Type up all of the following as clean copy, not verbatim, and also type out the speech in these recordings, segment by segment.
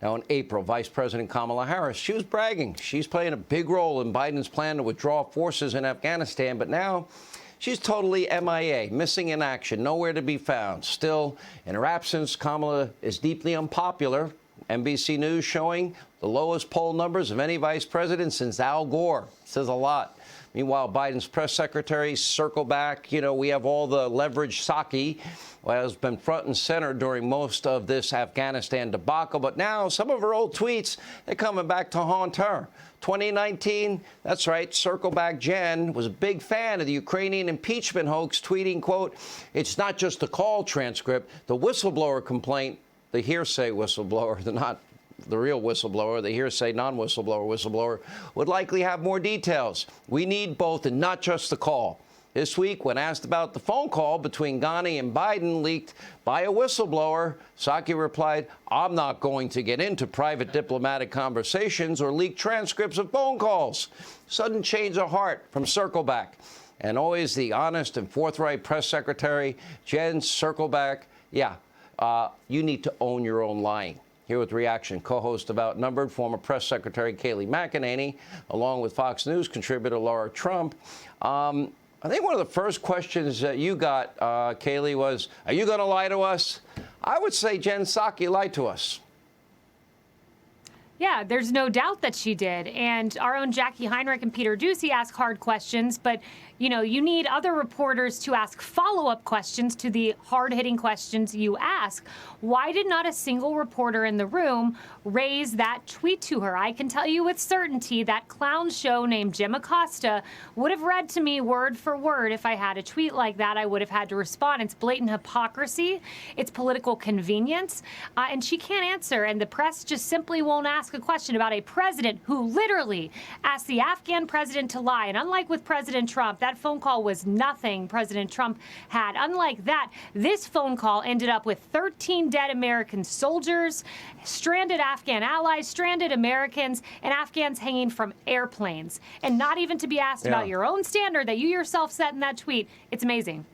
Now, in April, Vice President Kamala Harris, she was bragging. She's playing a big role in Biden's plan to withdraw forces in Afghanistan. But now she's totally MIA, missing in action, nowhere to be found. Still, in her absence, Kamala is deeply unpopular. NBC News showing the lowest poll numbers of any vice president since Al Gore. Says a lot. Meanwhile, Biden's press secretary circle back. You know, we have all the leverage Psaki has been front and center during most of this Afghanistan debacle. But now some of her old tweets, they're coming back to haunt her. 2019, that's right, Circle Back Jen was a big fan of the Ukrainian impeachment hoax, tweeting, quote, "It's not just the call transcript, the whistleblower complaint, the hearsay whistleblower, not the real whistleblower, the hearsay whistleblower, would likely have more details. We need both and not just the call." This week, when asked about the phone call between Ghani and Biden leaked by a whistleblower, Psaki replied, "I'm not going to get into private diplomatic conversations or leak transcripts of phone calls." Sudden change of heart from Circle Back. And always the honest and forthright press secretary, Jen Circle Back. Yeah, you need to own your own lying. Here with reaction, co-host of Outnumbered, former press secretary Kayleigh McEnany, along with Fox News contributor Lara Trump. I think one of the first questions that you got, Kayleigh, was, are you going to lie to us? I would say Jen Psaki lied to us. Yeah, there's no doubt that she did. And our own Jackie Heinrich and Peter Doocy ask hard questions, but, you know, you need other reporters to ask follow-up questions to the hard-hitting questions you ask. Why did not a single reporter in the room raise that tweet to her? I can tell you with certainty that clown show named Jim Acosta would have read to me word for word. If I had a tweet like that, I would have had to respond. It's blatant hypocrisy. It's political convenience. And she can't answer. And the press just simply won't ask a question about a president who literally asked the Afghan president to lie. And unlike with President Trump, that phone call was nothing President Trump had. Unlike that, this phone call ended up with 13 dead American soldiers, stranded Afghan allies, stranded Americans, and Afghans hanging from airplanes. And not even to be asked about your own standard that you yourself set in that tweet. It's amazing.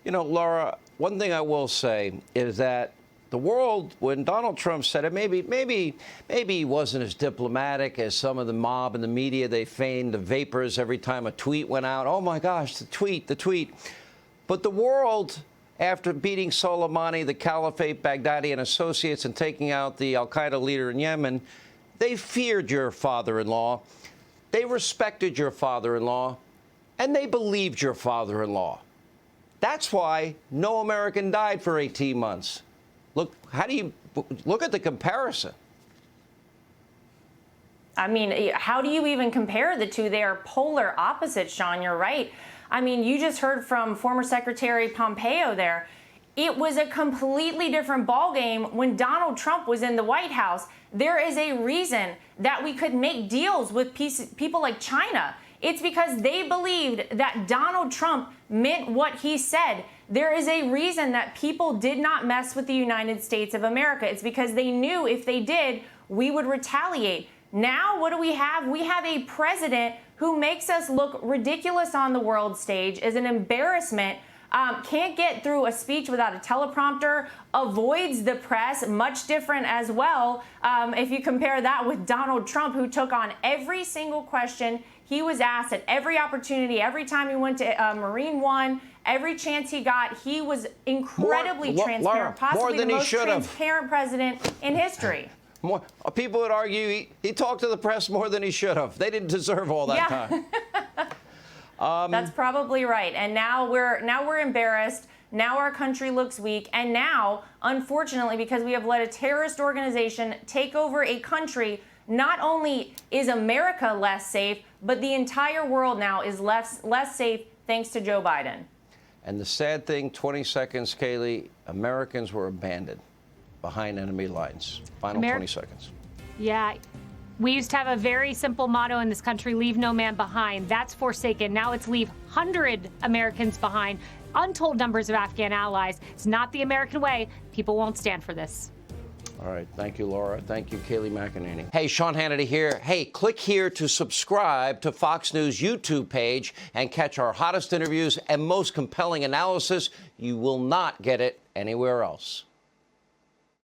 You know, Laura, one thing I will say is that the world, when Donald Trump said it, maybe he wasn't as diplomatic as some of the mob and the media. They feigned the vapors every time a tweet went out. Oh, my gosh, the tweet. But the world, after beating Soleimani, the Caliphate, Baghdadi, and associates, and taking out the al-Qaeda leader in Yemen, they feared your father-in-law. They respected your father-in-law, and they believed your father-in-law. That's why no American died for 18 months. Look, how do you look at the comparison? I mean, how do you even compare the two? They are polar opposites, Sean. You're right. I mean, you just heard from former Secretary Pompeo there. It was a completely different ballgame when Donald Trump was in the White House. There is a reason that we could make deals with people like China. It's because they believed that Donald Trump meant what he said. There is a reason that people did not mess with the United States of America. It's because they knew if they did, we would retaliate. Now, what do we have? We have a president who makes us look ridiculous on the world stage, is an embarrassment, can't get through a speech without a teleprompter, avoids the press, much different as well. If you compare that with Donald Trump, who took on every single question he was asked at every opportunity, every time he went to Marine One, every chance he got, he was incredibly transparent, Laura, possibly the most transparent president in history. More, people would argue he talked to the press more than he should have. They didn't deserve all that time. That's probably right. And now we're embarrassed. Now our country looks weak. And now, unfortunately, because we have let a terrorist organization take over a country, not only is America less safe, but the entire world now is less safe thanks to Joe Biden. And the sad thing, 20 seconds, Kayleigh, Americans were abandoned behind enemy lines. Final 20 seconds. Yeah. We used to have a very simple motto in this country, leave no man behind. That's forsaken. Now it's leave 100 Americans behind. Untold numbers of Afghan allies. It's not the American way. People won't stand for this. All right. Thank you, Laura. Thank you, Kayleigh McEnany. Hey, Sean Hannity here. Hey, click here to subscribe to Fox News YouTube page and catch our hottest interviews and most compelling analysis. You will not get it anywhere else.